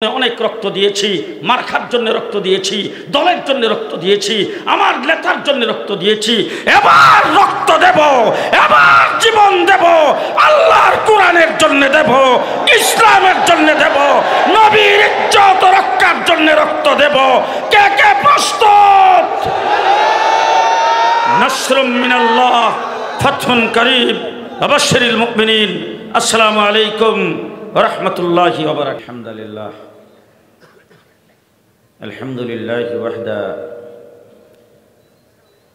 অনেক রক্ত দিয়েছি, মার্কার জন্য রক্ত দিয়েছি, দলের জন্য রক্ত দিয়েছি, আমার নেতার জন্য রক্ত দিয়েছি। এবার রক্ত দেব, এবার জীবন দেব, আল্লাহর কোরআনের জন্য দেব, ইসলামের জন্য দেব, নবীর ইজ্জত রক্ষার জন্য রক্ত দেব। কে কে প্রস্তুত? নাসরুম মিনাল্লাহ, ফাতহুন করিব, ওয়াবাশশিরিল মুমিনিন। আসসালামু আলাইকুম ওয়া রাহমাতুল্লাহি ওয়া বারাকাতুহু। আলহামদুলিল্লাহ, আলহামদুলিল্লাহি ওয়াহদা,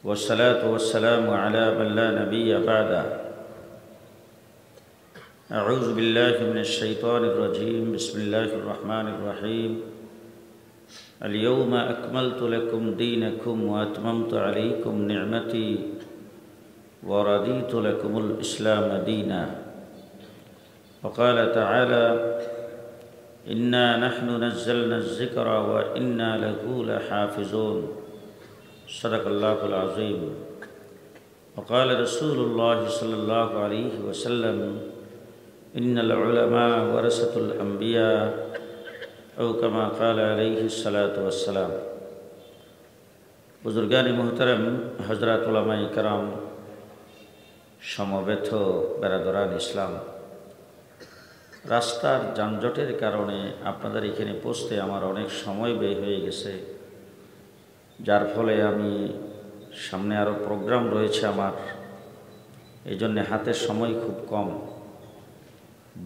ওয়াসসালাতু ওয়াসসালামু আলা মান লা নাবিয়্যা বা'দা। আউযু বিল্লাহি মিনাশ শাইতানির রাজীম। বিসমিল্লাহির রাহমানির রহিম। আল-ইয়াওমা আকমালতু লাকুম দীনাকুম ওয়া আতমামতু আলাইকুম নি'মাতি ওয়া রাদিতু লাকুমুল ইসলাম দীনা। وقال تعالى: إنا نحن نزلنا الذكر وإنا له لحافظون. صدق الله العظيم. وقال رسول الله صلى الله عليه وسلم: إن العلماء ورثة الأنبياء، أو كما قال عليه الصلاة والسلام. বুজুর্গান মুহতারাম, হযরত উলামায়ে কেরাম, সমবেত বেরাদরান ইসলাম, রাস্তার যানজটের কারণে আপনাদের এখানে পৌঁছতে আমার অনেক সময় ব্যয় হয়ে গেছে, যার ফলে আমি সামনে আরও প্রোগ্রাম রয়েছে আমার, এই জন্যে হাতের সময় খুব কম।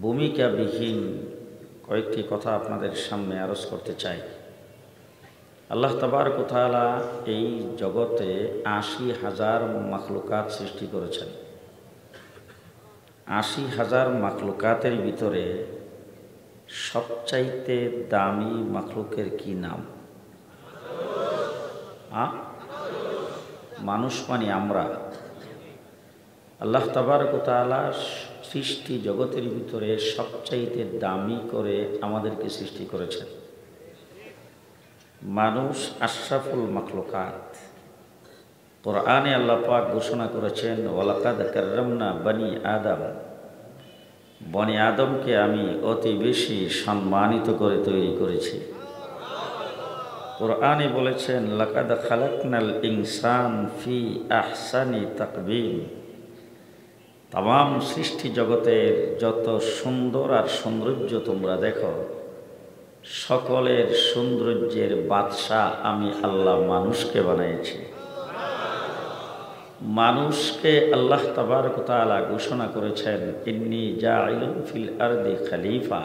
ভূমিকাবিহীন কয়েকটি কথা আপনাদের সামনে আরজ করতে চাই। আল্লাহ তাবারক ওয়া তাআলা এই জগতে ৮০,০০০ মাখলুকাত সৃষ্টি করেছেন। ৮০,০০০ মাখলুকাতের ভিতরে সবচাইতে দামি মাখলুকের কি নাম? মানুষ মানে আমরা। আল্লাহ তাবারক ওয়া তাআলা সৃষ্টি জগতের ভিতরে সবচাইতে দামি করে আমাদেরকে সৃষ্টি করেছেন। মানুষ আশরাফুল মাখলুকাত। কোরআনে আল্লাহ পাক ঘোষণা করেছেন, ওয়ালাকাদ কাররামনা বনি আদম, বনি আদমকে আমি অতি বেশি সম্মানিত করে তৈরি করেছি। কোরআনে বলেছেন, লাকাদ খালাকনাল ইনসান ফি আহসানি তাকবীম। তাম সৃষ্টি জগতের যত সুন্দর আর সৌন্দর্য তোমরা দেখো, সকলের সৌন্দর্যের বাদশাহ আমি আল্লাহ মানুষকে বানিয়েছি। মানুষকে আল্লাহ তাবারক ওয়া তাআলা ঘোষণা করেছেন, ইন্নী জাইলুন ফিল আরদি খলিফা।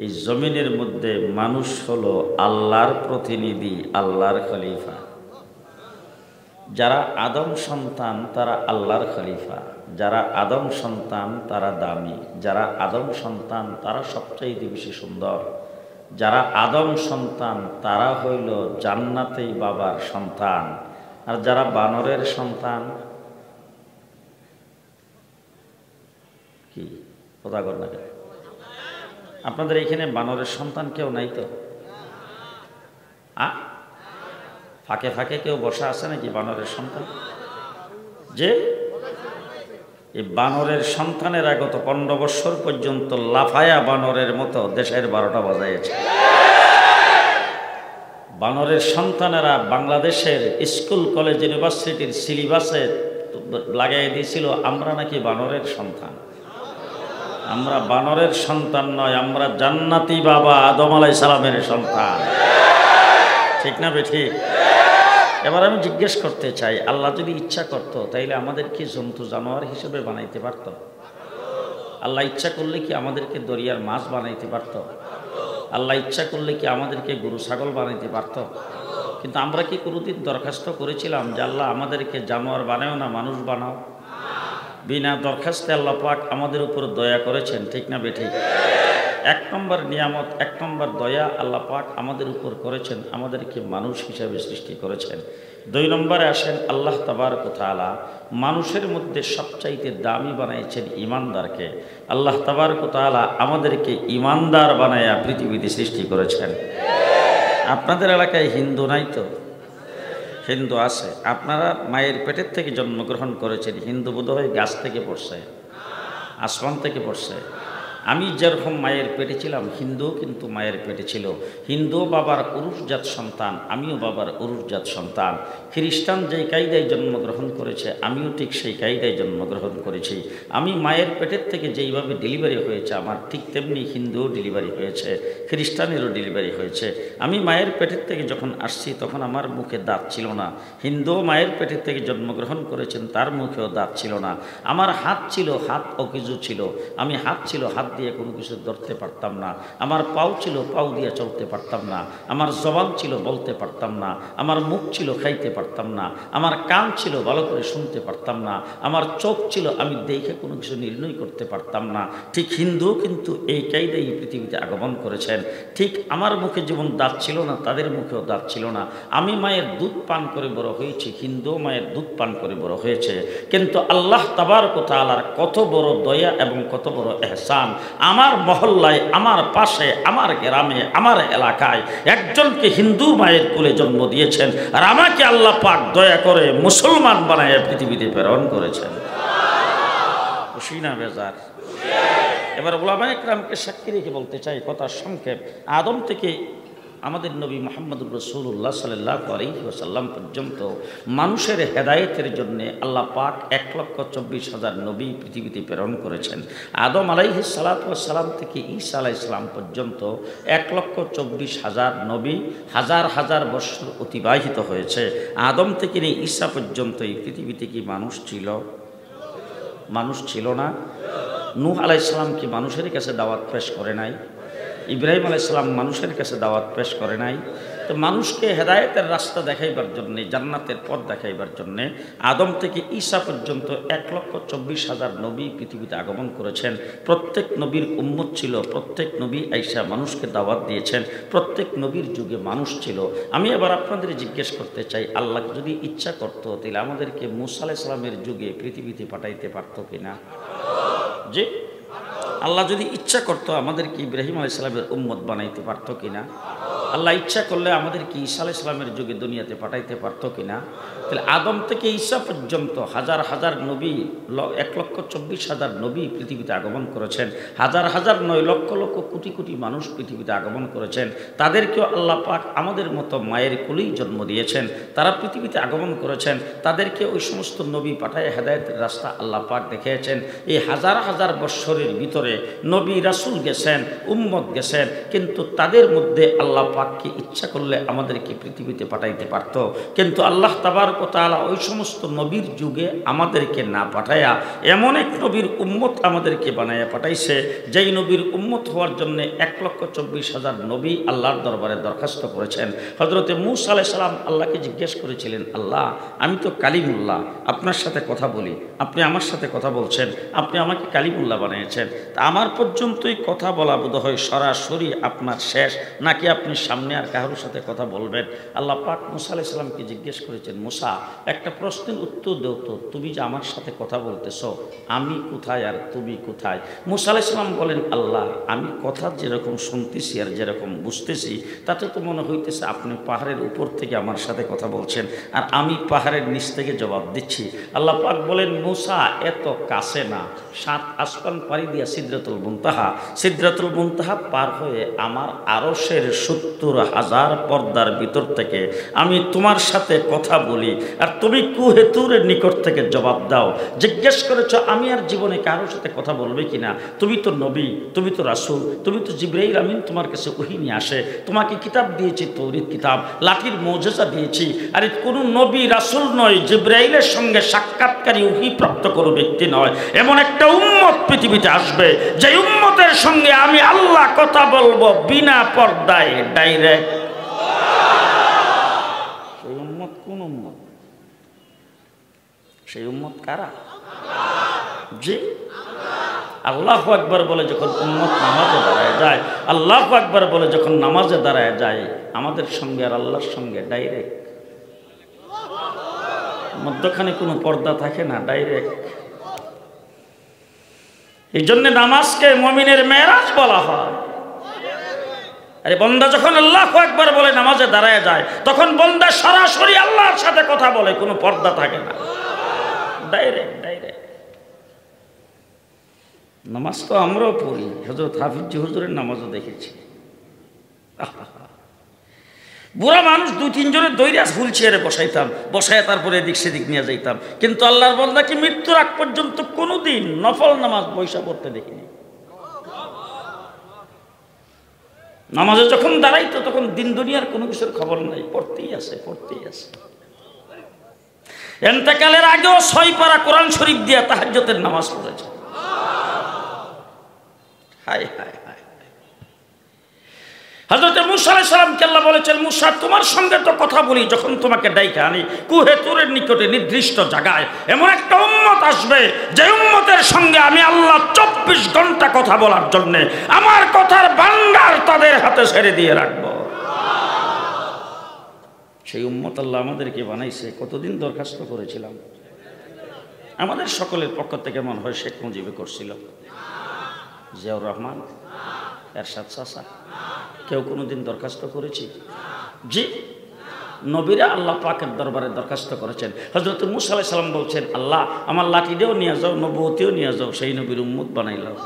এই জমিনের মধ্যে মানুষ হলো আল্লাহর প্রতিনিধি, আল্লাহর খলিফা। যারা আদম সন্তান তারা আল্লাহর খলিফা, যারা আদম সন্তান তারা দামি, যারা আদম সন্তান তারা সবচাইতে বেশি সুন্দর, যারা আদম সন্তান তারা হইল জান্নাতেই বাবার সন্তান। আর যারা বানরের সন্তান, কি কথা কর না? আপনাদের এখানে বানরের সন্তান কেউ নাই তো? ফাঁকে ফাঁকে কেউ বসা আছে নাকি বানরের সন্তান? যে এই বানরের সন্তানেরা গত 15 বছর পর্যন্ত লাফায়া বানরের মতো দেশের 12টা বাজাইছে। বানরের সন্তানেরা বাংলাদেশের স্কুল কলেজ ইউনিভার্সিটির সিলেবাসে লাগাই দিয়েছিল আমরা নাকি বানরের সন্তান। আমরা বানরের সন্তান নয়, আমরা জান্নাতি বাবা আদম আলাইহিস সালামের সন্তান। ঠিক না বেঠিক? এবার আমি জিজ্ঞেস করতে চাই, আল্লাহ যদি ইচ্ছা করত তাইলে আমাদের কি জন্তু জানোয়ার হিসেবে বানাইতে পারত? আল্লাহ ইচ্ছা করলে কি আমাদেরকে দরিয়ার মাছ বানাইতে পারত? আল্লাহ ইচ্ছা করলে কি আমাদেরকে গরু ছাগল বানাইতে পারত? কিন্তু আমরা কি কোনোদিন দরখাস্ত করেছিলাম যে আল্লাহ আমাদেরকে জানোয়ার বানাও না, মানুষ বানাও? বিনা দরখাস্তে আল্লাহ পাক আমাদের উপর দয়া করেছেন। ঠিক না বেঠিক? 1 নম্বর নিয়ামত, 1 নম্বর দয়া আল্লাহ পাক আমাদের উপর করেছেন, আমাদেরকে মানুষ হিসাবে সৃষ্টি করেছেন। 2 নম্বরে আসেন, আল্লাহ তাবারক ওয়া তাআলা মানুষের মধ্যে সবচাইতে দামি বানাইছেন ইমানদারকে। আল্লাহ তাবারক ওয়া তাআলা আমাদেরকে ইমানদার বানায়া পৃথিবীতে সৃষ্টি করেছেন। আপনাদের এলাকায় হিন্দু নাই তো? হিন্দু আছে। আপনারা মায়ের পেটের থেকে জন্মগ্রহণ করেছেন, হিন্দু বোধহয় গাছ থেকে পড়ছে, আসমান থেকে পড়ছে। আমি যেরকম মায়ের পেটে ছিলাম, হিন্দুও কিন্তু মায়ের পেটে ছিল। হিন্দু বাবার উরুষজাত সন্তান, আমিও বাবার উরুষজাত সন্তান। খ্রিস্টান যেই কায়দায় জন্মগ্রহণ করেছে, আমিও ঠিক সেই কায়দায় জন্মগ্রহণ করেছি। আমি মায়ের পেটের থেকে যেইভাবে ডেলিভারি হয়েছে আমার, ঠিক তেমনি হিন্দুও ডেলিভারি হয়েছে, খ্রিস্টানেরও ডেলিভারি হয়েছে। আমি মায়ের পেটের থেকে যখন আসছি তখন আমার মুখে দাঁত ছিল না। হিন্দুও মায়ের পেটের থেকে জন্মগ্রহণ করেছেন, তার মুখেও দাঁত ছিল না। আমার হাত ছিল, হাত অকেজো ছিল। আমি হাত ছিল, হাত দিয়ে কোনো কিছু ধরতে পারতাম না। আমার পাও ছিল, পাও দিয়ে চলতে পারতাম না। আমার জবান ছিল, বলতে পারতাম না। আমার মুখ ছিল, খাইতে পারতাম না। আমার কান ছিল, ভালো করে শুনতে পারতাম না। আমার চোখ ছিল, আমি দেখে কোনো কিছু নির্ণয় করতে পারতাম না। ঠিক হিন্দু কিন্তু এই কায়দায় এই পৃথিবীতে আগমন করেছেন। ঠিক আমার মুখে যেমন দাঁত ছিল না, তাদের মুখেও দাঁত ছিল না। আমি মায়ের দুধ পান করে বড় হয়েছি, হিন্দু মায়ের দুধ পান করে বড় হয়েছে। কিন্তু আল্লাহ তাবারক ওয়া তাআলার কত বড় দয়া এবং কত বড় ইহসান, আমার মহল্লায়, আমার পাশে, আমার গ্রামে, আমার এলাকায় একজনকে হিন্দু মায়ের কোলে জন্ম দিয়েছেন, আর আমাকে আল্লাহ পাক দয়া করে মুসলমান বানায় পৃথিবীতে প্রেরণ করেছেন। খুশি না বেজার? এবার উলামায়ে কেরামকে সাক্ষী রেখে বলতে চাই কথা সংক্ষেপ। আদম থেকে আমাদের নবী মুহাম্মদুর রাসূলুল্লাহ সাল্লাল্লাহু আলাইহি ওয়াসাল্লাম পর্যন্ত মানুষের হেদায়েতের জন্য আল্লাহ পাক 1,24,000 নবী পৃথিবীতে প্রেরণ করেছেন। আদম আলাইহিস সালাতু ওয়াস সালাম থেকে ঈসা আলাইহিস সালাম পর্যন্ত 1,24,000 নবী, হাজার হাজার বছর অতিবাহিত হয়েছে। আদম থেকে নিয়ে ঈসা পর্যন্ত এই পৃথিবীতে কি মানুষ ছিল? মানুষ ছিল না? নূহ আলাইহিস সালাম কি মানুষের কাছে দাওয়াত পেশ করে নাই? ইব্রাহিম আলাইহিস সালাম মানুষের কাছে দাওয়াত পেশ করে নাই? তো মানুষকে হেদায়েতের রাস্তা দেখাইবার জন্যে, জান্নাতের পথ দেখাইবার জন্যে আদম থেকে ঈসা পর্যন্ত 1,24,000 নবী পৃথিবীতে আগমন করেছেন। প্রত্যেক নবীর উম্মত ছিল, প্রত্যেক নবী আইসা মানুষকে দাওয়াত দিয়েছেন, প্রত্যেক নবীর যুগে মানুষ ছিল। আমি এবার আপনাদের জিজ্ঞেস করতে চাই, আল্লাহ যদি ইচ্ছা করতো তাহলে আমাদেরকে মূসা আলাইহিস সালামের যুগে পৃথিবীতে পাঠাইতে পারতো কিনা? যে আল্লাহ যদি ইচ্ছা করতো আমাদেরকে ইব্রাহিম আলাইহিস সালামের উম্মত বানাইতে পারতো কিনা? আল্লাহ ইচ্ছা করলে আমাদেরকে ঈসা আলাইহিস সালামের যুগে দুনিয়াতে পাঠাইতে পারতো কিনা? তাহলে আদম থেকে ঈসা পর্যন্ত হাজার হাজার নবী, 1,24,000 নবী পৃথিবীতে আগমন করেছেন। হাজার হাজার নয়, লক্ষ লক্ষ কোটি কোটি মানুষ পৃথিবীতে আগমন করেছেন। তাদেরকেও আল্লাহ পাক আমাদের মতো মায়ের কোলেই জন্ম দিয়েছেন। তারা পৃথিবীতে আগমন করেছেন, তাদেরকে ওই সমস্ত নবী পাঠায় হেদায়েতের রাস্তা আল্লাহ পাক দেখিয়েছেন। এই হাজার হাজার বৎসরের ভিতরে নবী রাসূল গেছেন, উম্মত গেছেন, কিন্তু তাদের মধ্যে আল্লাহ পাককে ইচ্ছা করলে আমাদেরকে পৃথিবীতে পাঠাইতে পারত। কিন্তু আল্লাহ তাবারক ওয়া তাআলা ওই সমস্ত নবীর যুগে আমাদেরকে না পাঠায়া এমন এক নবীর উম্মত আমাদেরকে বানাইয়া পাঠাইছে, যেই নবীর উম্মত হওয়ার জন্য 1,24,000 নবী আল্লাহর দরবারে দরখাস্ত করেছেন। হযরতে মূসা আলাইহিস সালাম আল্লাহকে জিজ্ঞেস করেছিলেন, আল্লাহ আমি তো কালিমুল্লাহ, আপনার সাথে কথা বলি, আপনি আমার সাথে কথা বলছেন, আপনি আমাকে কালিমুল্লাহ বানিয়েছেন, তা আমার পর্যন্তই কথা বলা বোধ হয় সরাসরি আপনার শেষ, নাকি আপনি সামনে আর কারোর সাথে কথা বলবেন? আল্লাহ পাক মূসা আলাইহিস সালামকে জিজ্ঞেস করেছেন, মূসা একটা প্রশ্নের উত্তর দাও তো, তুমি যে আমার সাথে কথা বলতেছো, আমি কোথায় আর তুমি কোথায়? মূসা আলাইহিস সালাম বলেন, আল্লাহ আমি কথা যেরকম শুনতেছি আর যেরকম বুঝতেছি তাতে তো মনে হইতেছে আপনি পাহাড়ের উপর থেকে আমার সাথে কথা বলছেন, আর আমি পাহাড়ের নিচ থেকে জবাব দিচ্ছি। আল্লাহ পাক বলেন, মূসা এত কাছে না, 7 আসমান পাড়ি দিয়া সিদরাতুল মুনতাহা, সিদরাতুল মুনতাহা পার হয়ে আমার আরশের 70,000 পর্দার ভিতর থেকে আমি তোমার সাথে কথা বলি, আর তুমি কুহেতুরের নিকট থেকে জবাব দাও। জিজ্ঞেস করেছ আমি আর জীবনে কারোর সাথে কথা বলবে কিনা? তুমি তো নবী, তুমি তো রাসূল, তুমি তো জিবরাইল আমিন, তোমার কাছে ওহী নিয়ে আসে, তোমাকে কিতাব দিয়েছি, তৌরাত কিতাব, লাঠির মুজিজা দিয়েছি। আরে কোনো নবী রাসূল নয়, জিবরাইলের সঙ্গে সাক্ষাৎকারী ওহী প্রাপ্ত কোনো ব্যক্তি নয়, এমন একটা উম্মত পৃথিবীতে আসবে যে উম্মতের সঙ্গে আমি আল্লাহ কথা বলবো বিনা পর্দায়, ডাইরেক্ট। সেই উম্মত কোন উম্মত? সেই উম্মত কারা? জি আল্লাহু আকবার বলে যখন উম্মত নামাজে দাঁড়ায় যায়, আল্লাহু আকবার বলে যখন নামাজে দাঁড়ায় যায়, আমাদের সঙ্গে আর আল্লাহর সঙ্গে ডাইরেক্ট, মধ্যখানে কোনো পর্দা থাকে না, ডাইরেক্ট। এই জন্য নামাজকে মুমিনের মেরাজ বলা হয়। আরে বান্দা যখন আল্লাহু আকবার বলে নামাজে দাঁড়ায় যায়, তখন বান্দা সরাসরি আল্লাহর সাথে কথা বলে, কোনো পর্দা থাকে না, ডাইরেক্ট ডাইরেক্ট। নামাজ তো আমরাও পড়ি, হযরত হাফিজ হুজুরের নামাজও দেখেছি। বুড়া মানুষ 2-3 জনের দৈরা হুইল চেয়ারে বসাইতাম, বসায় তারপরে এদিক সেদিক নিয়ে যাইতাম, কিন্তু আল্লাহর বান্দাকে মৃত্যুর আগ পর্যন্ত কোনোদিন নফল নামাজ বৈশা পড়তে দেখিনি। নামাজে যখন দাঁড়াইতো তখন দিন দুনিয়ার কোনো কিছুর খবর নাই, পড়তেই আছে। এন্তেকালের আগেও 6 পারা কোরআন শরীফ দিয়া তাহাজ্জুদের নামাজ পড়েছে। হায় হায় হায়। হযরত মূসা আলাইহিস সালামকে আল্লাহ বলেছেন, মূসা তোমার সঙ্গে তো কথা বলি যখন তোমাকে ডাইকা আনি কুহে তুরের নিকটে নির্দিষ্ট জায়গায়, এমন একটা উম্মত আসবে যে উম্মতের সঙ্গে আমি আল্লাহ 24 ঘন্টা কথা বলার জন্য আমার কথার ভান্ডার তাদের হাতে ছেড়ে দিয়ে রাখবো। সেই উম্মত আল্লাহ আমাদেরকে বানাইছে। কতদিন দরখাস্ত করেছিলাম, আমাদের সকলের পক্ষ থেকে মনে হয় শেখ মুজিবে করছিল, জিয়াউর রহমান, এরশাদ চাচা, কেউ কোনোদিন দরখাস্ত করেছি? জি, নবীরা আল্লাহ পাকের দরবারে দরখাস্ত করেছেন। হযরত মূসা আলাইহিস সালাম বলছেন, আল্লাহ আমার লাঠিটাও নিয়ে যাও, নবুয়তিও নিয়ে যাও, সেই নবীর উম্মত বানাইলাম।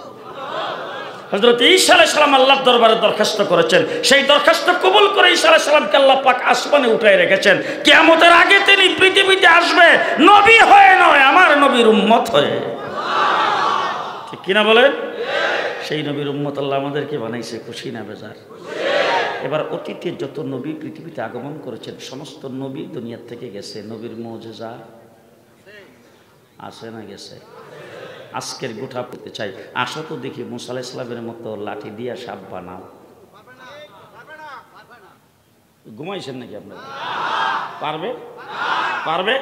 হযরত ঈসা আলাইহিস সালাম আল্লাহর দরবারে দরখাস্ত করেছেন, সেই দরখাস্ত কবুল করে ঈসা আলাইহিস সালামকে আল্লাহ পাক আসমানে উঠায় রেখেছেন। কিয়ামতের আগে তিনি পৃথিবীতে আসবে নবী হয়ে নয়, আমার নবীর উম্মত হয়ে। ঠিক কিনা বলেন? সেই নবীর উম্মত আল্লাহ আমাদেরকে বানাইছে, খুশি না বেজার? এবার অতীতে যত নবী পৃথিবীতে আগমন করেছেন সমস্ত নবী দুনিয়ার থেকে গেছে, নবীর মুজিজা আছে না গেছে? আজকের গোটা পেতে চাই, আসো তো দেখি মূসা আলাইহিস সালামের মতো লাঠি দিয়া সাপ বানাও। ঘুমাইছেন নাকি আপনারা? পারবে?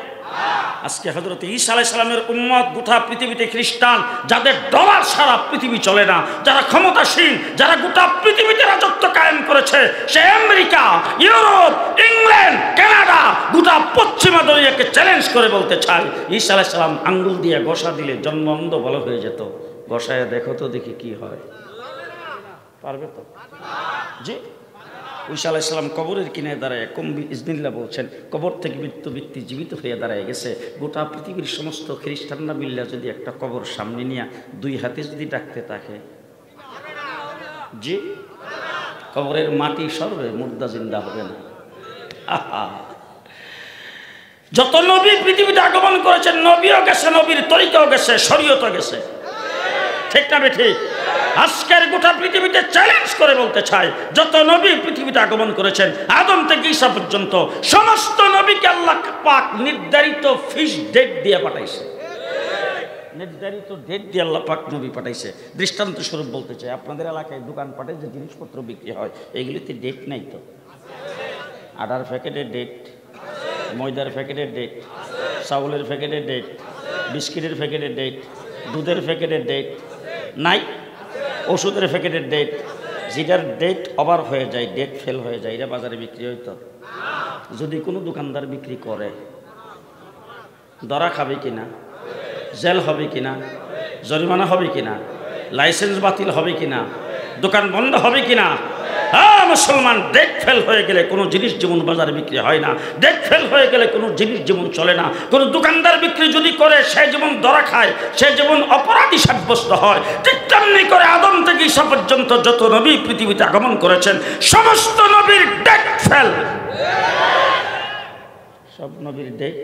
আজকে হযরত ঈসা আলাইহিস সালামের উম্মত গোটা পৃথিবীতে খ্রিস্টান, যাদের ডলার সারা পৃথিবী চলে না, যারা ক্ষমতাসীন, যারা গোটা পৃথিবীতে রাজত্ব কায়েম করেছে, সে আমেরিকা, ইউরোপ, ইংল্যান্ড, কানাডা, গোটা পশ্চিমা দুনিয়াকে চ্যালেঞ্জ করে বলতে চায়, ঈসা আলাইহিস সালাম আঙ্গুল দিয়ে ঘষা দিলে জন্ম অন্ধ ভালো হয়ে যেত, ঘষায় দেখো তো দেখি কি হয়। পারবে তো? জি। ঈসা আলাইহিস সালাম কবরের কিনারে দাঁড়ায় কুম বিইজনিল্লাহ বলছেন, কবর থেকে মৃত্যু ব্যক্তি জীবিত হয়ে দাঁড়ায় গেছে। গোটা পৃথিবীর সমস্ত খ্রিস্টানরা মিল্লা যদি একটা কবর সামনে নিয়ে 2 হাতে যদি ডাকতে থাকে, জি, কবরের মাটি সরবে, মুর্দা জিন্দা হবে না। আহা, যত নবী পৃথিবীতে আগমন করেছেন, নবীও গেছে, নবীর তরিকাও গেছে, শরীয়তও গেছে। ঠিক না বেঠিক? আজকের গোটা পৃথিবীতে চ্যালেঞ্জ করে বলতে চাই, যত নবী পৃথিবীতে আগমন করেছেন আদম থেকে ঈসা পর্যন্ত সমস্ত নবীকে আল্লাহ পাক নির্ধারিত ফিক্স ডেট দিয়ে পাঠাইছে। নির্ধারিত ডেট দিয়ে আল্লাহ পাক নবী পাঠাইছে। দৃষ্টান্ত স্বরূপ বলতে চাই, আপনাদের এলাকায় দোকানপাটে যে জিনিসপত্র বিক্রি হয় এগুলিতে ডেট নাই তো? আটার প্যাকেটের ডেট, ময়দার প্যাকেটের ডেট, চাউলের প্যাকেটের ডেট, বিস্কিটের প্যাকেটের ডেট, দুধের প্যাকেটের ডেট নাই, ওষুধের প্যাকেটের ডেট, যেটার ডেট ওভার হয়ে যায়, ডেট ফেল হয়ে যায়, এটা বাজারে বিক্রি হইতো? যদি কোনো দোকানদার বিক্রি করে, ধরা খাবে কিনা, জেল হবে কিনা, জরিমানা হবে কিনা, লাইসেন্স বাতিল হবে কিনা, দোকান বন্ধ হবে কিনা? হ্যাঁ মুসলমান, ডেট ফেল হয়ে গেলে কোনো জিনিস যেমন বাজারে বিক্রি হয় না, ডেট ফেল হয়ে গেলে কোনো জিনিস যেমন চলে না, কোনো দোকানদার বিক্রি যদি করে সে যেমন ধরা খায়, সে যেমন অপরাধী সাব্যস্ত হয়, ঠিক তেমনি করে আদম থেকে ঈসা পর্যন্ত যত নবী পৃথিবীতে আগমন করেছেন সমস্ত নবীর ডেট ফেল। সব নবীর ডেট।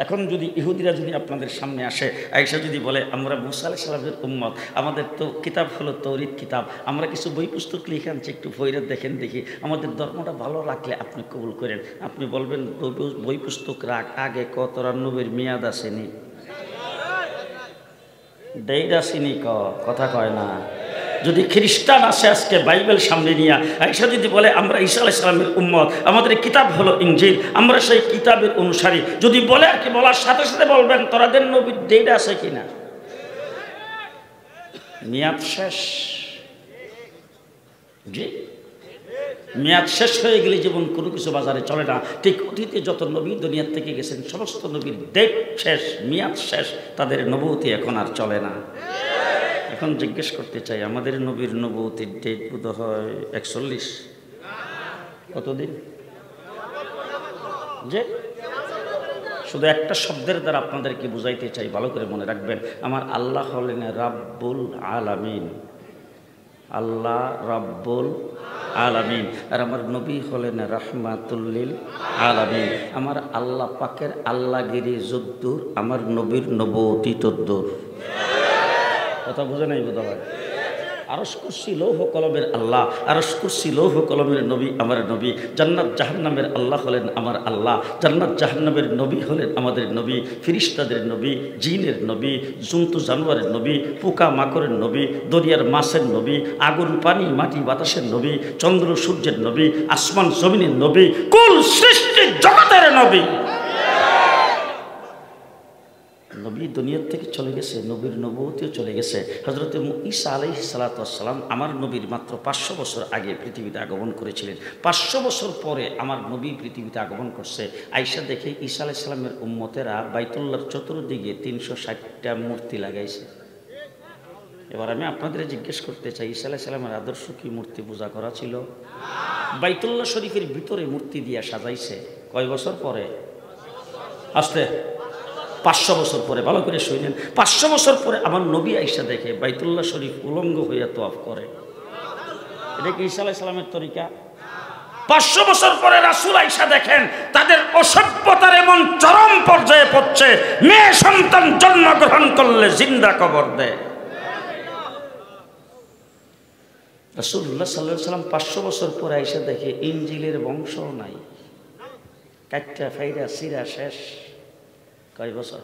এখন যদি ইহুদিরা যদি আপনাদের সামনে আসে, আয়েশা যদি বলে আমরা মূসা আলাইহিস সালামের উম্মত, আমাদের তো কিতাব হলো তৌরিত কিতাব, আমরা কিছু বই পুস্তক লিখে আনছি, একটু বইরা দেখেন দেখি, আমাদের ধর্মটা ভালো রাখলে আপনি কবুল করেন। আপনি বলবেন বই পুস্তক রাখ, আগে তোরা নবীর মেয়াদ আসেনি, ডেট আসেনি, কথা কয় না। যদি খ্রিস্টান আসে আজকে বাইবেল সামনে নিয়ে, আয়েশা যদি বলে আমরা ঈসা আলাইহিস সালামের উম্মত, আমাদের কিতাব হলো ইনজিল, আমরা সেই কিতাবের অনুসারী, যদি বলে আর কি, বলার সাথে সাথে বলবেন তোরাদের নবীর ডেট আছে কিনা, মেয়াদ শেষ। জি, মেয়াদ শেষ হয়ে গেলে যেমন কোনো কিছু বাজারে চলে না, ঠিক অতীতে যত নবী দুনিয়ার থেকে গেছেন সমস্ত নবীর ডেট শেষ, মেয়াদ শেষ, তাদের নবুয়তি এখন আর চলে না। এখন জিজ্ঞেস করতে চাই, আমাদের নবীর নবুয়তির ডেট বোধ হয় 41, কতদিন? যে শুধু একটা শব্দের দ্বারা আপনাদেরকে বুঝাইতে চাই, ভালো করে মনে রাখবেন। আমার আল্লাহ হলেন রাব্বুল আলামিন, আল্লাহ রাব্বুল আলামিন। আর আমার নবী হলেন রাহমাতুল লিল আলামিন। আমার আল্লাহ পাকের আল্লাহগিরি যদ্দূর, আমার নবীর নবুয়তি তদ্দূর। কথা বুঝে নাই বোধ হয়? আরশ কুরসি লৌহ কলমের আল্লাহ, আরশ কুরসি লৌহ কলমের নবী আমার নবী। জান্নাত জাহান্নামের আল্লাহ হলেন আমার আল্লাহ, জান্নাত জাহান্নামের নবী হলেন আমাদের নবী। ফিরিস্তাদের নবী, জিনের নবী, জন্তু জানোয়ারের নবী, পোকা মাকড়ের নবী, দরিয়ার মাছের নবী, আগুন পানি মাটি বাতাসের নবী, চন্দ্র সূর্যের নবী, আসমান জমিনের নবী, কুল সৃষ্টি জগতের নবী। নবী দুনিয়ার থেকে চলে গেছে, নবীর নবুয়তিও চলে গেছে। হযরত ঈসা আলাইহিস সালাতু ওয়াস সালাম আমার নবীর মাত্র 500 বছর আগে পৃথিবীতে আগমন করেছিলেন। 500 বছর পরে আমার নবী পৃথিবীতে আগমন করছে। আয়েশা দেখে ঈসা আলাইহিস সালামের উম্মতেরা বাইতুল্লাহর চতুর্দিকে 360টা মূর্তি লাগাইছে। এবার আমি আপনাদের জিজ্ঞেস করতে চাই, ঈসা আলাইহিস সালামের আদর্শ কি মূর্তি পূজা করা ছিল? বাইতুল্লাহ শরীফের ভিতরে মূর্তি দিয়া সাজাইছে। কয় বছর পরে? আসতে 500 বছর পরে। ভালো করে শুনেন, 500 বছর পরে আমার নবী আয়েশা দেখে বাইতুল্লাহ শরীফ উলঙ্গ হইয়া তওয়াফ করে। এটা কি ঈসা আলাইহিস সালামের তরিকা? 500 বছর পরে রাসূল আয়েশা দেখেন তাদের অসভ্যতার এমন চরম পর্যায়ে পড়ছে, মেয়ে সন্তান জন্মগ্রহণ করলে জিন্দা কবর দেয়। রাসূলুল্লাহ সাল্লাল্লাহু আলাইহি ওয়াসাল্লাম 500 বছর পরে আয়েশা দেখে ইনজিলের বংশ নাই, কাটটা ফাইরা সিরা শেষ। কয় বছর?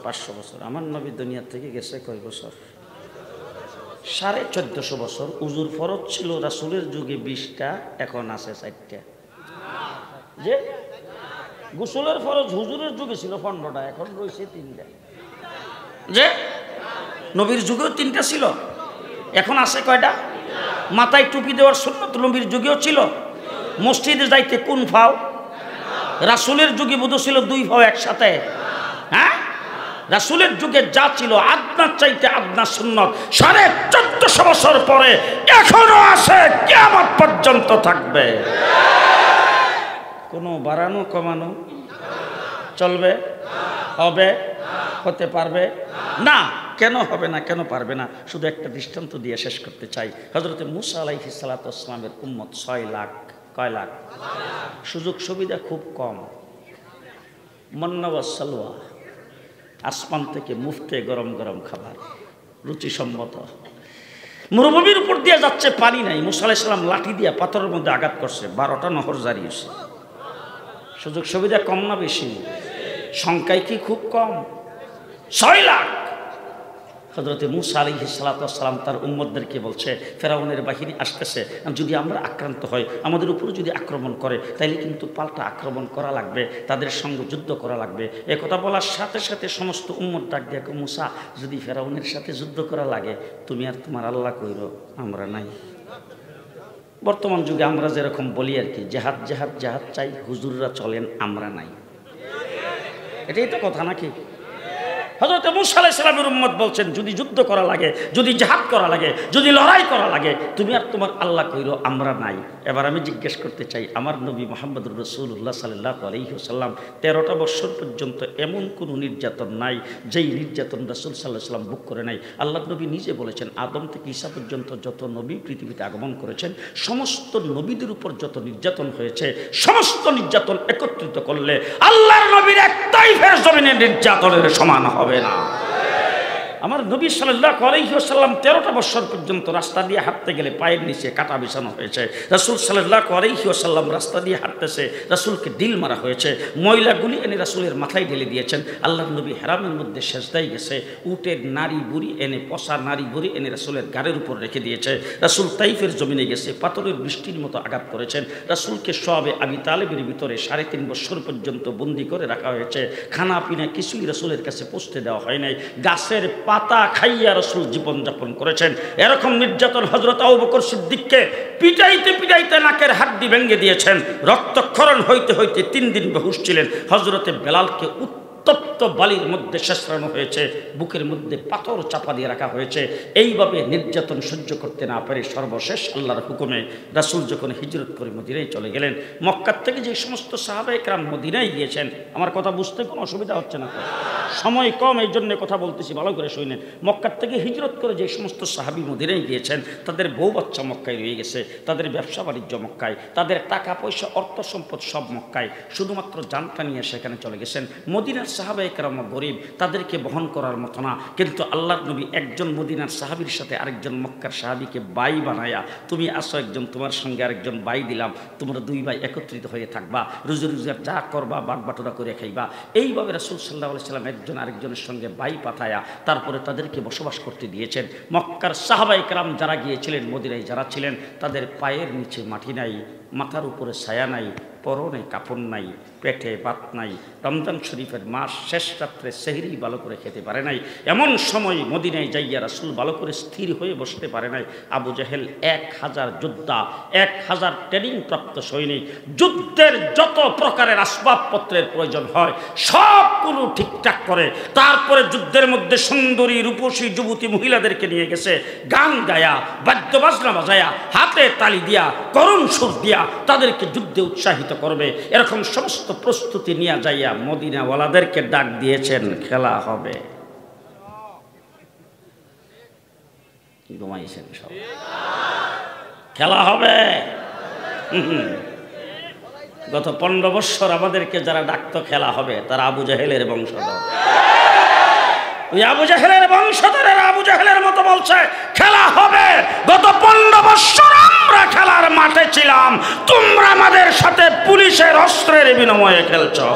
500 বছর। আমার নবী দুনিয়া থেকে গেছে কয় বছর? 1450 বছর। উজুর ফরজ ছিল রাসূলের যুগে 20টা, এখন আছে 4টা। যে গোসলের ফরজ হুজুরের যুগে ছিল 15টা, এখন রয়েছে 3টা। যে নবীর যুগেও 3টা ছিল, এখন আছে কয়টা? মাথায় টুপি দেওয়ার সুন্নাত নবীর যুগেও ছিল। মসজিদে যাইতে কোন ফাও? রাসূলের যুগে বোধ ছিল 2 ফাও একসাথে। হ্যাঁ, রাসূলের যুগে যা ছিল আদনার চাইতে আদনা সুন্নত 1450 বছর পরে এখনো আছে, কিয়ামত পর্যন্ত থাকবে। কোনো বাড়ানো কমানো চলবে? হবে? হতে পারবে না। কেন হবে না, কেন পারবে না? শুধু একটা দৃষ্টান্ত দিয়ে শেষ করতে চাই। হযরত মূসা আলাইহিস সালাতু ওয়াস সালামের উম্মত 6 লাখ। কয় লাখ? সুযোগ সুবিধা খুব কম। মান্না ওয়া সালওয়া, আসমান থেকে মুফতে গরম গরম খাবার, রুচিসম্মত। মরুভূমির উপর দিয়ে যাচ্ছে, পানি নাই। মূসা আলাইহিস সালাম লাঠি দিয়ে পাথরের মধ্যে আঘাত করছে, 12টা নহর জারি হয়েছে। সুযোগ সুবিধা কম না বেশি? সংখ্যায় কি খুব কম? 6 লাখ। হযরত মূসা আলাইহিস সালাতু ওয়াস সালাম তার উম্মতদেরকে বলছে, ফেরাউনের বাহিনী আসতেছে, যদি আমরা আক্রান্ত হই, আমাদের উপর যদি আক্রমণ করে, তাইলে কিন্তু পাল্টা আক্রমণ করা লাগবে, তাদের সঙ্গে যুদ্ধ করা লাগবে। এ কথা বলার সাথে সাথে সমস্ত উম্মত ডাক দিয়ে, মূসা, যদি ফেরাউনের সাথে যুদ্ধ করা লাগে, তুমি আর তোমার আল্লাহ কইরো, আমরা নাই। বর্তমান যুগে আমরা যেরকম বলি আর কি, জেহাদ জেহাদ জেহাদ চাই, হুজুররা চলেন, আমরা নাই। এটাই তো কথা নাকি? হযরত মূসা আলাইহিস সালামের উম্মত বলছেন, যদি যুদ্ধ করা লাগে, যদি জিহাদ করা লাগে, যদি লড়াই করা লাগে, তুমি আর তোমার আল্লাহ কইরো, আমরা নাই। এবার আমি জিজ্ঞেস করতে চাই, আমার নবী মুহাম্মদুর রাসূলুল্লাহ সাল্লাল্লাহু আলাইহি ওয়াসাল্লাম 13টা বছর পর্যন্ত এমন কোনো নির্যাতন নাই যেই নির্যাতন রাসূল সাল্লাল্লাহু আলাইহি ওয়াসাল্লাম ভোগ করে নাই। আল্লাহ নবী নিজে বলেছেন, আদম থেকে ঈসা পর্যন্ত যত নবী পৃথিবীতে আগমন করেছেন, সমস্ত নবীদের উপর যত নির্যাতন হয়েছে, সমস্ত নির্যাতন একত্রিত করলে আল্লাহর নবীর এক তাইফের জমিনে নির্যাতনের সমান হবে না। আমার নবী সাল্লাল্লাহু আলাইহি ওয়াসাল্লাম 13টা বছর পর্যন্ত রাস্তা দিয়ে হাঁটতে গেলে পায়ের নিচে কাটা বিছানো হয়েছে। রাসূল সাল্লাল্লাহু আলাইহি ওয়াসাল্লাম রাস্তা দিয়ে হাঁটতেছে, রাসূলকে ঢিল মারা হয়েছে, ময়লাগুলি এনে রাসূলের মাথায় ঢেলে দিয়েছেন। আল্লাহর নবী হেরামের মধ্যে সেজদায় গেছে, উটের নারী বুড়ি এনে, পচা নারী বুড়ি এনে রাসূলের গাড়ির উপর রেখে দিয়েছে। রাসূল তাইফের জমিনে গেছে, পাথরের বৃষ্টির মতো আঘাত করেছেন। রাসূলকে শোয়াবে আবি তালেবের ভিতরে 3.5 বছর পর্যন্ত বন্দী করে রাখা হয়েছে। খানা পিনা কিছুই রাসূলের কাছে পৌঁছতে দেওয়া হয় নাই। গাছের পাতা খাইয়া রাসূল জীবনযাপন করেছেন। এরকম নির্যাতন হযরত আবু বকর সিদ্দিককে পিটাইতে পিটাইতে নাকের হাড্ডি ভেঙে দিয়েছেন। রক্তক্ষরণ হইতে হইতে 3 দিন বেহুশ ছিলেন। হযরতে বেলালকে তপ্ত বালির মধ্যে শেষরানো হয়েছে, বুকের মধ্যে পাথর চাপা দিয়ে রাখা হয়েছে। এইভাবে নির্যাতন সহ্য করতে না পারে সর্বশেষ আল্লাহর হুকুমে রাসূল যখন হিজরত করে মদিনায় চলে গেলেন, মক্কার থেকে যে সমস্ত সাহাবায়ে কেরাম মদিনায় গিয়েছেন, আমার কথা বুঝতে কোনো অসুবিধা হচ্ছে না? সময় কম, এই জন্য কথা বলতেছি, ভালো করে শুনেন। মক্কার থেকে হিজরত করে যে সমস্ত সাহাবী মদিনায় গিয়েছেন, তাদের বউ বাচ্চা মক্কায় রয়ে গেছে, তাদের ব্যবসা বাণিজ্য মক্কায়, তাদের টাকা পয়সা অর্থ সম্পদ সব মক্কায়, শুধুমাত্র জানটা নিয়ে সেখানে চলে গেছেন। মদিনার সাহাবায়ে কেরাম গরিব, তাদেরকে বহন করার মতো না, কিন্তু আল্লাহর নবী একজন মদিনার সাহাবীর সাথে আরেকজন মক্কার সাহাবীকে বাই বানায়া, তুমি আসো একজন, তোমার সঙ্গে আরেকজন বাই দিলাম, তোমরা দুই ভাই একত্রিত হয়ে থাকবা, রুজি রোজগার যা করবা বাগ বাটোরা করে খাইবা। এইভাবে রাসূল সাল্লাল্লাহু আলাইহি সাল্লাম একজন আরেকজনের সঙ্গে বাই পাঠায়া তারপরে তাদেরকে বসবাস করতে দিয়েছেন। মক্কার সাহাবায়ে কেরাম যারা গিয়েছিলেন, মদিনায় যারা ছিলেন, তাদের পায়ের নিচে মাটি নাই, মাথার উপরে ছায়া নাই, পরনে কাপড় নাই, পেটে ভাত নাই, রমজান শরীফের মাস শেষ রাত্রে সেহরি ভালো করে খেতে পারে নাই। এমন সময় মদিনায় যাইয়া রাসূল ভালো করে স্থির হয়ে বসতে পারে নাই। আবু জেহেল 1000 যোদ্ধা, 1000 ট্রেনিং প্রাপ্ত সৈনিক, যুদ্ধের যত প্রকারের আসবাবপত্রের প্রয়োজন হয় সবগুলো ঠিকঠাক করে তারপরে যুদ্ধের মধ্যে সুন্দরী রূপসী যুবতী মহিলাদেরকে নিয়ে গেছে, গান গায়া, বাদ্যবাজনা বাজায়া, হাতে তালি দিয়া, করুণ সুর দিয়া তাদেরকে যুদ্ধে উৎসাহিত করবে। এরকম সমস্ত প্রস্তুতি নিয়ে যাইয়া মদিনাওয়ালাদেরকে ডাক দিয়েছেন, খেলা হবে। ঘুমাইছেন সব, খেলা হবে। গত 15 বছর আমাদেরকে যারা ডাকতো খেলা হবে, তারা আবু জাহেলের বংশধর। ওই আবু জাহেলের বংশধরের আবু জাহেলের মতো বলছে খেলা হবে। গত 15 বছর আমরা খেলার মাঠে ছিলাম, তোমরা আমাদের সাথে পুলিশের অস্ত্রের বিনিময়ে খেলছো।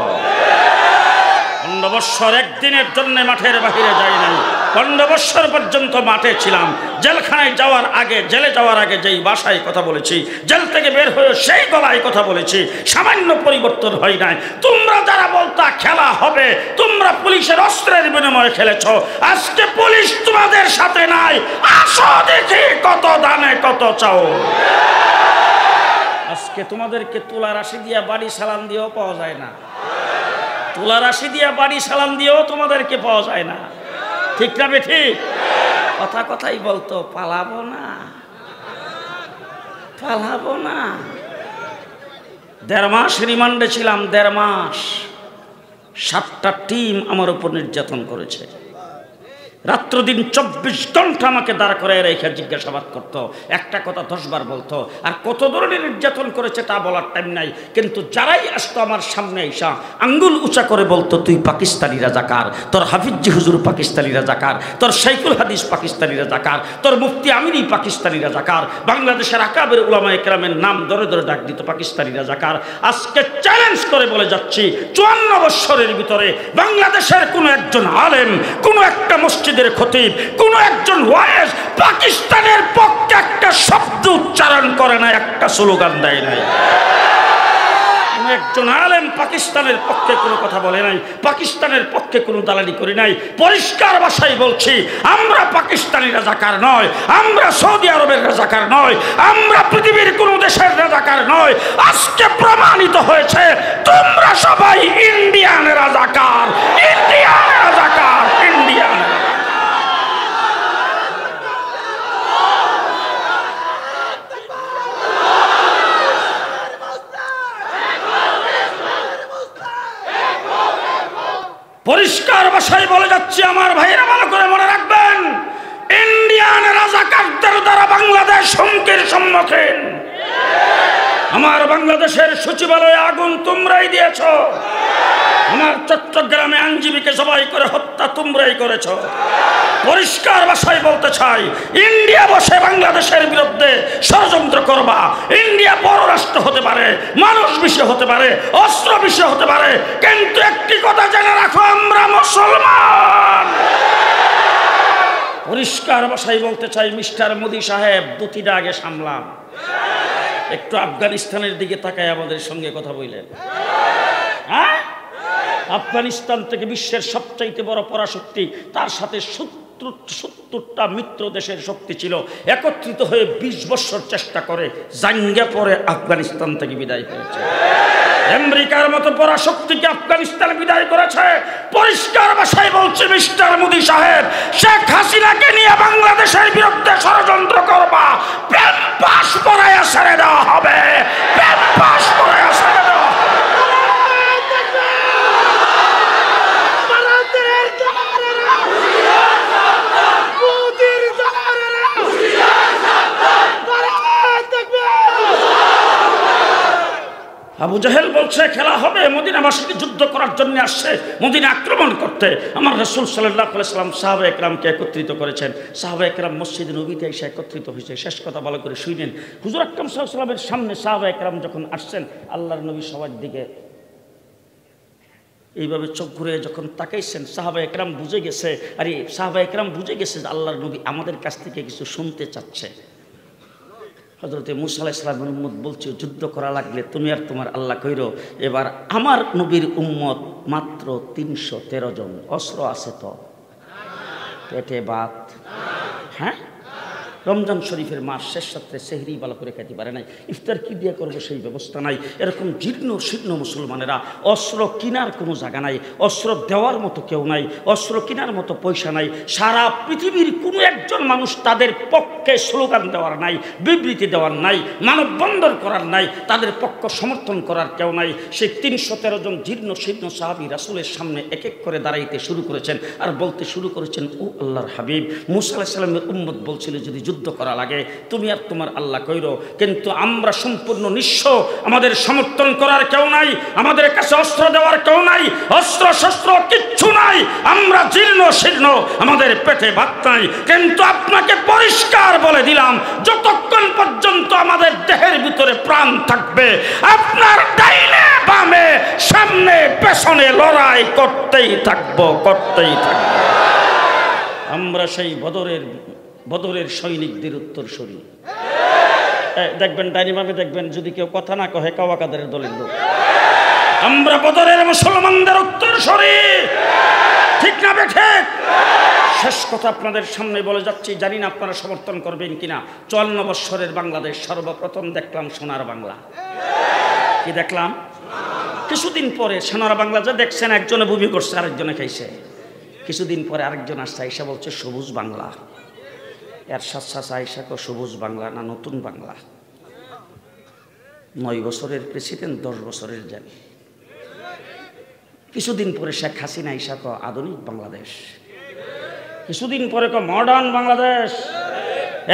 15 বছর একদিনের জন্য মাঠের বাহিরে যাই নাই, 15 বছর পর্যন্ত মাঠে ছিলাম। জেলখানায় যাওয়ার আগে, জেলে যাওয়ার আগে যেই ভাষায় কথা বলেছি, জেল থেকে বের হয়ে সেই গলায় কথা বলেছি, সামান্য পরিবর্তন হয় নাই। তোমরা যারা বলতা খেলা হবে, তোমরা পুলিশের অস্ত্রের বিনিময়ে খেলেছ। আজকে পুলিশ তোমাদের সাথে নাই, আসো দেখি কত দানে কত চাও। আজকে তোমাদেরকে তুলা রাশি দিয়া বাড়ি সালাম দিয়েও পাওয়া যায় না, তুলা রাশি দিয়া বাড়ি সালাম দিয়েও তোমাদেরকে পাওয়া যায় না। ঠিক না ঠিক? কথা কথাই বলতো পালাবো না, পালাবো না। 1.5 মাস রিমান্ডে ছিলাম, 1.5 মাস। 7টা টিম আমার উপর নির্যাতন করেছে। রাত্র দিন 24 ঘন্টা আমাকে দাঁড় করে রেখে জিজ্ঞাসাবাদ করতো, একটা কথা 10 বার বলতো। আর কত ধরনের নির্যাতন করেছে তা বলার টাইম নাই, কিন্তু যারাই আসতো আমার সামনে এসা আঙ্গুল উঁচা করে বলতো, তুই পাকিস্তানি রাজাকার, তোর হাফিজি হুজুর পাকিস্তানি রাজাকার, তোর শাইখুল হাদিস পাকিস্তানি রাজাকার, তোর মুফতি আমিনী পাকিস্তানি রাজাকার, বাংলাদেশের আকাবের উলামায়ে কেরামের নাম ধরে ধরে ডাক দিত পাকিস্তানি রাজাকার। আজকে চ্যালেঞ্জ করে বলে যাচ্ছি, 54 বছরের ভিতরে বাংলাদেশের কোনো একজন আলেম, কোনো একটা মসজিদের খতিব, কোন একজন ওয়াইজ পাকিস্তানের পক্ষে একটা শব্দ উচ্চারণ করে না, একটা স্লোগান দেয় নাই। একজন আলেম পাকিস্তানের পক্ষে কোনো কথা বলে নাই, পাকিস্তানের পক্ষে কোনো দালালি করি নাই। পরিষ্কার ভাষায় বলছি, আমরা পাকিস্তানি রাজাকার নয়, আমরা সৌদি আরবের রাজাকার নয়, আমরা পৃথিবীর কোনো দেশের রাজাকার নয়। আজকে প্রমাণিত হয়েছে তোমরা সবাই ইন্ডিয়ান রাজাকার, ইন্ডিয়ান রাজাকার, ইন্ডিয়ান। পরিষ্কার ভাষায় বলে যাচ্ছি, আমার ভাইয়েরা ভালো করে মনে রাখবেন, ইন্ডিয়ান রাজাকারদের দ্বারা বাংলাদেশ হুমকির সম্মুখীন। আমার বাংলাদেশের সচিবালয়ে আগুন তোমরাই দিয়েছ, আমার চট্টগ্রামে আইনজীবীকে জবাই করে হত্যা তোমরাই করেছ। পরিষ্কার ভাষায় বলতে চাই, ইন্ডিয়া বসে বাংলাদেশের বিরুদ্ধে ষড়যন্ত্র করবা। ইন্ডিয়া বড় রাষ্ট্র হতে পারে, মানুষ বিষয় হতে পারে, অস্ত্র বিষয় হতে পারে, কিন্তু একটি কথা জেনে রাখো, আমরা মুসলমান। পরিষ্কার ভাষায় বলতে চাই, মিস্টার মোদি সাহেব, দুটিটা আগে সামলাম। একটু আফগানিস্তানের দিকে তাকায় আমাদের সঙ্গে কথা বললেন। হ্যাঁ, আফগানিস্তান থেকে বিশ্বের সবচাইতে বড় পরাশক্তি, তার সাথে 70টা মিত্র দেশের শক্তি ছিল, একত্রিত হয়ে 20 বছর চেষ্টা করে জাঙ্গা পরে আফগানিস্তান থেকে বিদায় হয়েছে। আমেরিকার মতো পরাশক্তিকে আফগানিস্তান বিদায় করেছে। পরিষ্কার ভাষায় বলছে মিস্টার মোদি সাহেব, শেখ হাসিনাকে নিয়ে বাংলাদেশের বিরুদ্ধে ষড়যন্ত্র করবা, প্রেম পাশ করাইয়া ছেড়ে দেওয়া হবে, প্রেম পাশ করাইয়া ছেড়ে দেওয়া হবে। আবু জাহেল বলছে খেলা হবে, মদিনাবাসীকে যুদ্ধ করার জন্য আসছে, মদিনা আক্রমণ করতে। আমার রাসূল সাল্লাল্লাহু আলাইহি সাল্লাম সাহাবা একরামকে একত্রিত করেছেন। সাহাবা একরাম মসজিদে নবীতে এসে একত্রিত হয়েছে। শেষ কথা ভালো করে শুনেন। হুজুর আকরাম সাল্লাল্লাহু আলাইহি সাল্লামের সামনে সাহাবা একরাম যখন আসছেন, আল্লাহর নবী সবার দিকে এইভাবে চোখ ঘুরে যখন তাকাইছেন, সাহাবা একরাম বুঝে গেছে, আরে সাহাবা একরাম বুঝে গেছে যে আল্লাহর নবী আমাদের কাছ থেকে কিছু শুনতে চাচ্ছে। হযরতে মুসা আলাইহিস সালামের উম্মত বলছে, যুদ্ধ করা লাগলে তুমি আর তোমার আল্লাহ কইরো। এবার আমার নবীর উম্মত মাত্র 313 জন, অস্ত্র আছে তো, পেটে ভাত, হ্যাঁ রমজান শরীফের মাস, শেষ রাত্রে সেহরি ভালো করে খেতে পারে নাই, ইফতার কি দিয়ে করবো সেই ব্যবস্থা নাই। এরকম জীর্ণ শীর্ণ মুসলমানেরা, অস্ত্র কেনার কোনো জায়গা নাই, অস্ত্র দেওয়ার মতো কেউ নাই, অস্ত্র কেনার মতো পয়সা নাই। সারা পৃথিবীর কোনো একজন মানুষ তাদের পক্ষে স্লোগান দেওয়ার নাই, বিবৃতি দেওয়ার নাই, মানববন্ধন করার নাই, তাদের পক্ষ সমর্থন করার কেউ নাই। সেই 313 জন জীর্ণ শীর্ণ সাহাবী রাসূলের সামনে এক এক করে দাঁড়াইতে শুরু করেছেন আর বলতে শুরু করেছেন, ও আল্লাহর হাবিব, মুসা আলাইহিস সালামের উম্মত বলছিল যদি যুদ্ধ করা লাগে তুমি আর তোমার আল্লাহ কইরো, কিন্তু আমরা সম্পূর্ণ নিঃস্ব, আমাদের সমর্থন করার কেউ নাই, আমাদের কাছে অস্ত্র দেওয়ার কেউ নাই, অস্ত্র শস্ত্র কিচ্ছু নাই, আমরা জীর্ণ শীর্ণ, আমাদের পেটে ভাত নাই। কিন্তু আপনাকে পরিষ্কার বলে দিলাম, যতক্ষণ পর্যন্ত আমাদের দেহের ভিতরে প্রাণ থাকবে, আপনার ডাইনে বামে সামনে পেছনে লড়াই করতেই থাকবো, করতেই থাকবো। আমরা সেই বদরের সৈনিকদের উত্তরসূরি। দেখবেন ডাইনিমামে দেখবেন যদি কেউ কথা না কহে কাওয়া কাদের দলের লোক। আমরা বদরের মুসলমানদের উত্তরসূরি, ঠিক না বেঠে? শেষ কথা আপনাদের সামনে বলে যাচ্ছি, জানি না আপনারা সমর্থন করবেন কিনা। 54 বৎসরের বাংলাদেশ সর্বপ্রথম দেখলাম সোনার বাংলা। কি দেখলাম? কিছুদিন পরে সোনার বাংলা যে দেখছেন, একজনে ভূমি করছে, আরেকজনে খাইছে। কিছুদিন পরে আরেকজন আসছে, আইসা বলছে সবুজ বাংলা। এর সাথে আইসাকে সবুজ বাংলা না নতুন বাংলা। 9 বছরের প্রেসিডেন্ট, 10 বছরের জানি। কিছুদিন পরে শেখ হাসিনা আইসাকে আধুনিক বাংলাদেশ। কিছুদিন পরে মডার্ন বাংলাদেশ।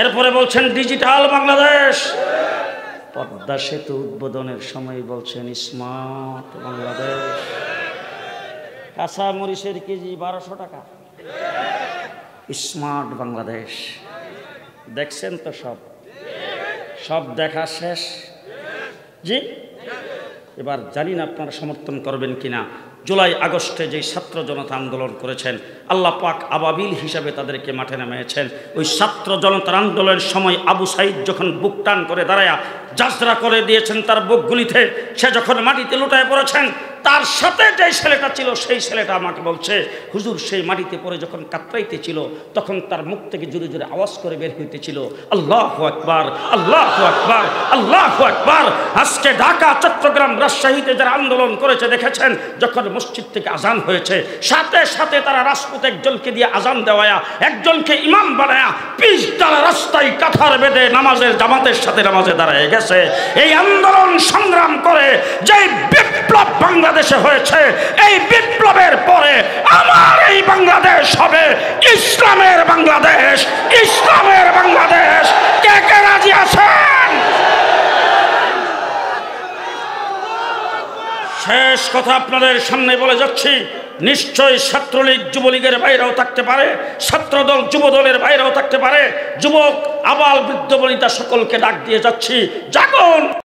এরপরে বলছেন ডিজিটাল বাংলাদেশ। পদ্মা সেতু উদ্বোধনের সময় বলছেন স্মার্ট বাংলাদেশ। কাঁচা মরিচের কেজি 1200 টাকা। স্মার্ট বাংলাদেশ। দেখছেন তো, সব দেখা শেষ। জি, এবার জানি না আপনারা সমর্থন করবেন কিনা। জুলাই আগস্টে যে ছাত্র জনতা আন্দোলন করেছেন, আল্লাহ পাক আবাবিল হিসাবে তাদেরকে মাঠে নামিয়েছেন। ওই ছাত্র জনতার আন্দোলনের সময় আবু সাইদ যখন বুক টান করে দাঁড়ায়া জাজরা করে দিয়েছেন তার বুকগুলিতে, সে যখন মাটিতে লুটায় পড়েছেন, তার সাথে যে ছেলেটা ছিল সেই ছেলেটা আমাকে বলছে, হুজুর সেই মাটিতে পড়ে যখন কাতরাইতেছিল তখন তার মুখ থেকে জোরে জোরে আওয়াজ করে বের হইতেছিল, আল্লাহু আকবার, আল্লাহু আকবার, আল্লাহু আকবার। আজকে ঢাকা, চট্টগ্রাম, রাজশাহীতে যারা আন্দোলন করেছে দেখেছেন, যখন মসজিদ থেকে আজান হয়েছে সাথে সাথে তারা রাজপুত একজনকে দিয়ে আজান দেওয়ায়া, একজনকে ইমাম বানায়া, পিচ দ্বারা রাস্তায় কাঁথার বেঁধে নামাজের জামাতের সাথে নামাজে দাঁড়ায় গেছে। এই আন্দোলন সংগ্রাম করে যে বিপ্লব বাংলাদেশে হয়েছে, এই বিপ্লবের পরে আমার এই বাংলাদেশ হবে ইসলামের বাংলাদেশ, ইসলামের বাংলাদেশ। কে কে রাজি আছেন? শেষ কথা আপনাদের সামনে বলে যাচ্ছি, নিশ্চয়ই ছাত্রলীগ যুবলীগের বাইরেও থাকতে পারে, ছাত্রদল যুবদলের বাইরেও থাকতে পারে। যুবক আবাল বৃদ্ধ বনিতা সকলকে ডাক দিয়ে যাচ্ছি, জাগুন।